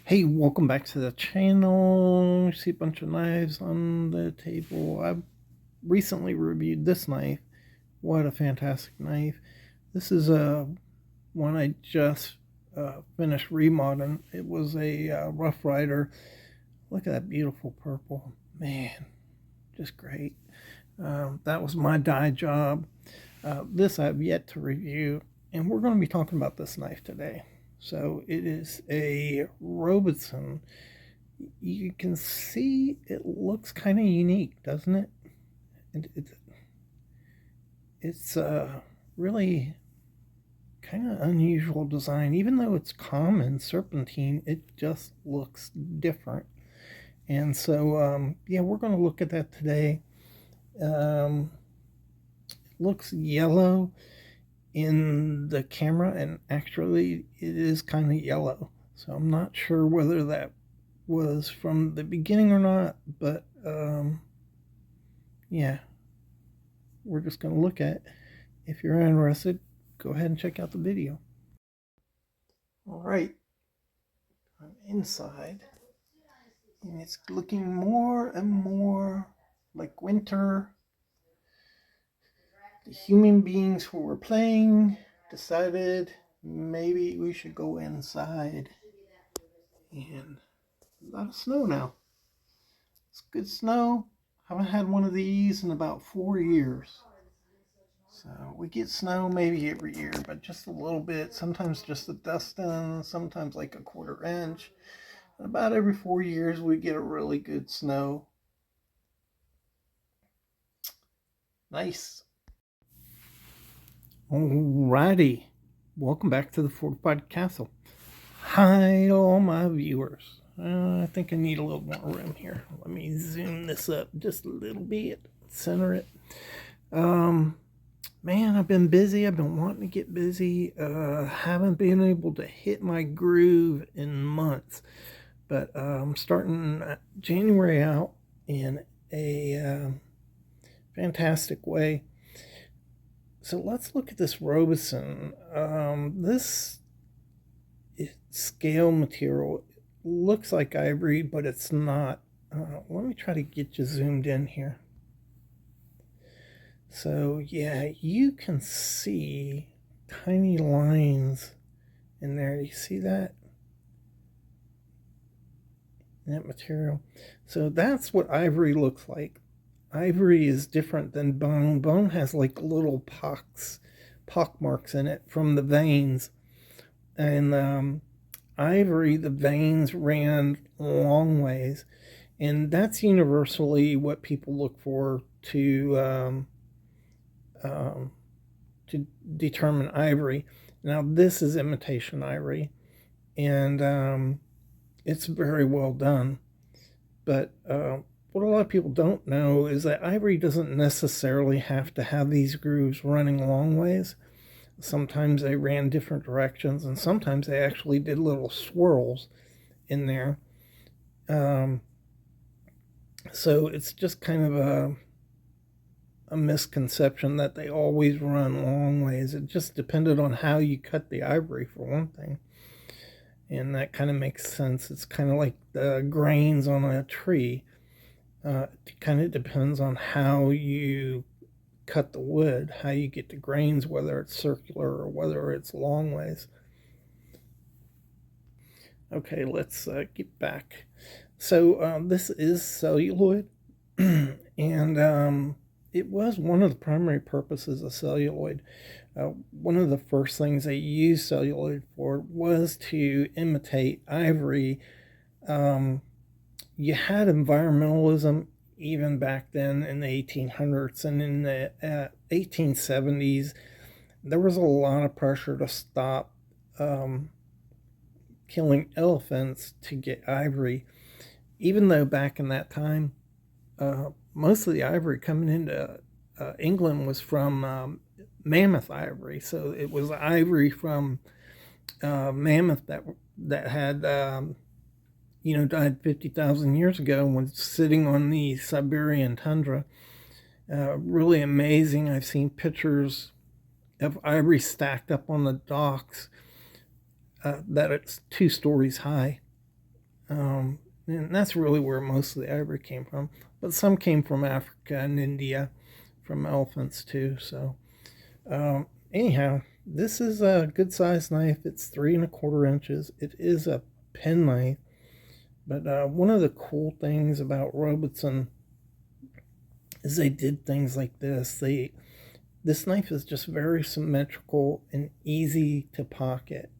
Hey, welcome back to the channel. You see a bunch of knives on the table. I recently reviewed this knife. What a fantastic knife. This is one I just finished remodeling. It was a Rough Rider. Look at that beautiful purple. Man, just great. That was my dye job. This I've yet to review, and we're going to be talking about this knife today. So it is a Robeson. You can see it looks kind of unique, doesn't it? It's really kind of unusual design. Even though it's common serpentine, it just looks different. And so, yeah, we're going to look at that today. It looks yellow in the camera, and actually it is kind of yellow, so I'm not sure whether that was from the beginning or not, but yeah, we're just going to look at it. If you're interested, go ahead and check out the video. All right, I'm inside, and it's looking more and more like winter. The human beings who were playing decided maybe we should go inside. And a lot of snow now. It's good snow. Haven't had one of these in about 4 years. So we get snow maybe every year, but just a little bit. Sometimes just a dusting, sometimes like a 1/4 inch. And about every 4 years we get a really good snow. Nice. Alrighty, welcome back to the Fortified Castle. Hi to all my viewers. I think I need a little more room here. Let me zoom this up just a little bit, center it. Man, I've been busy. I've been wanting to get busy. Haven't been able to hit my groove in months, but I'm starting January out in a fantastic way. So let's look at this Robeson. This scale material looks like ivory, but it's not. Let me try to get you zoomed in here. So yeah, you can see tiny lines in there. You see that? That material. So that's what ivory looks like. Ivory is different than bone. Bone has like little pock marks in it from the veins. And ivory, the veins ran long ways. And that's universally what people look for to determine ivory. Now, this is imitation ivory, and it's very well done. But what a lot of people don't know is that ivory doesn't necessarily have to have these grooves running long ways. Sometimes they ran different directions, and sometimes they actually did little swirls in there. So it's just kind of a misconception that they always run long ways. It just depended on how you cut the ivory, for one thing. And that kind of makes sense. It's kind of like the grains on a tree. It kind of depends on how you cut the wood, how you get the grains, whether it's circular or whether it's long ways. Okay, let's get back. So this is celluloid, and it was one of the primary purposes of celluloid. One of the first things they used celluloid for was to imitate ivory. You had environmentalism even back then in the 1800s, and in the 1870s there was a lot of pressure to stop killing elephants to get ivory, even though back in that time most of the ivory coming into England was from mammoth ivory. So it was ivory from mammoth that had died 50,000 years ago and was sitting on the Siberian tundra. Really amazing. I've seen pictures of ivory stacked up on the docks that it's 2 stories high. And that's really where most of the ivory came from. But some came from Africa and India, from elephants too. So, anyhow, this is a good sized knife. It's 3¼ inches. It is a pen knife. But one of the cool things about Robeson is they did things like this. This knife is just very symmetrical and easy to pocket.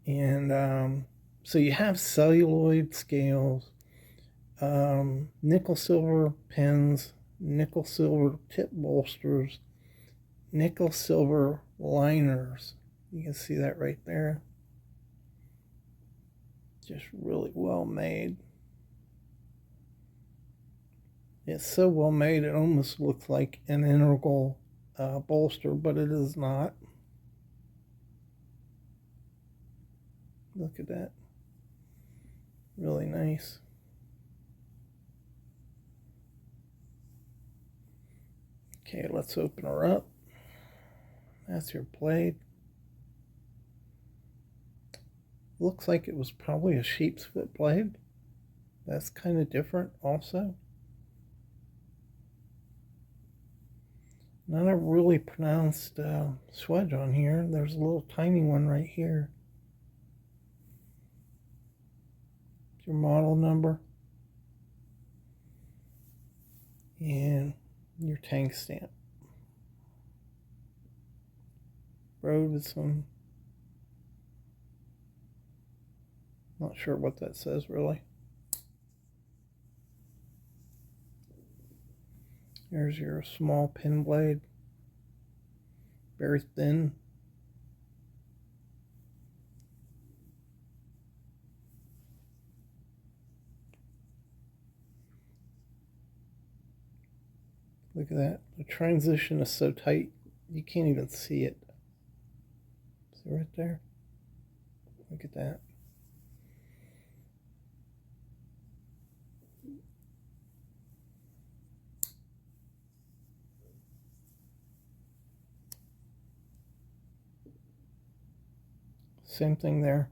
And so you have celluloid scales, nickel silver pins, nickel silver tip bolsters, nickel silver liners. You can see that right there. Just really well made. It's so well made it almost looks like an integral bolster, but it is not. Look at that. Really nice. Okay, let's open her up. That's your blade. Looks like it was probably a sheep's foot blade. That's kind of different also. Not a really pronounced swedge on here. There's a little tiny one right here. Your model number and your tank stamp. Robeson. Not sure what that says really. There's your small pin blade. Very thin. Look at that. The transition is so tight you can't even see it. See right there? Look at that. Same thing there.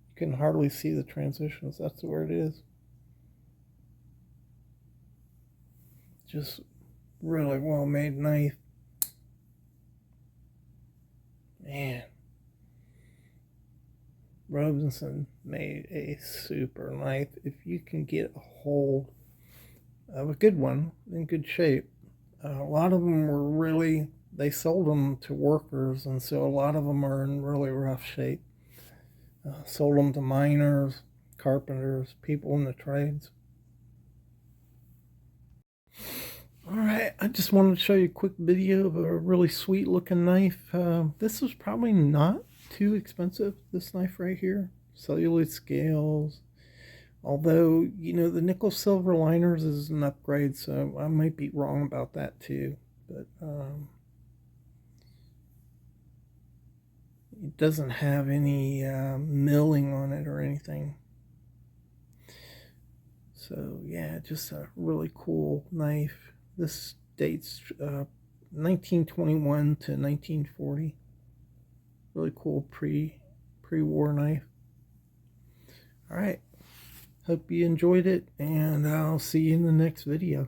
You can hardly see the transitions. That's where it is. Just really well made knife. Man. Robeson made a super knife. If you can get a hold of a good one in good shape. A lot of them were really, they sold them to workers, and so a lot of them are in really rough shape. Sold them to miners, carpenters, people in the trades. Alright, I just wanted to show you a quick video of a really sweet looking knife. This was probably not too expensive, this knife right here. Celluloid scales. Although, you know, the nickel silver liners is an upgrade, so I might be wrong about that too. But it doesn't have any milling on it or anything. So yeah, just a really cool knife. This dates 1921 to 1940. Really cool pre-war knife. All right. Hope you enjoyed it, and I'll see you in the next video.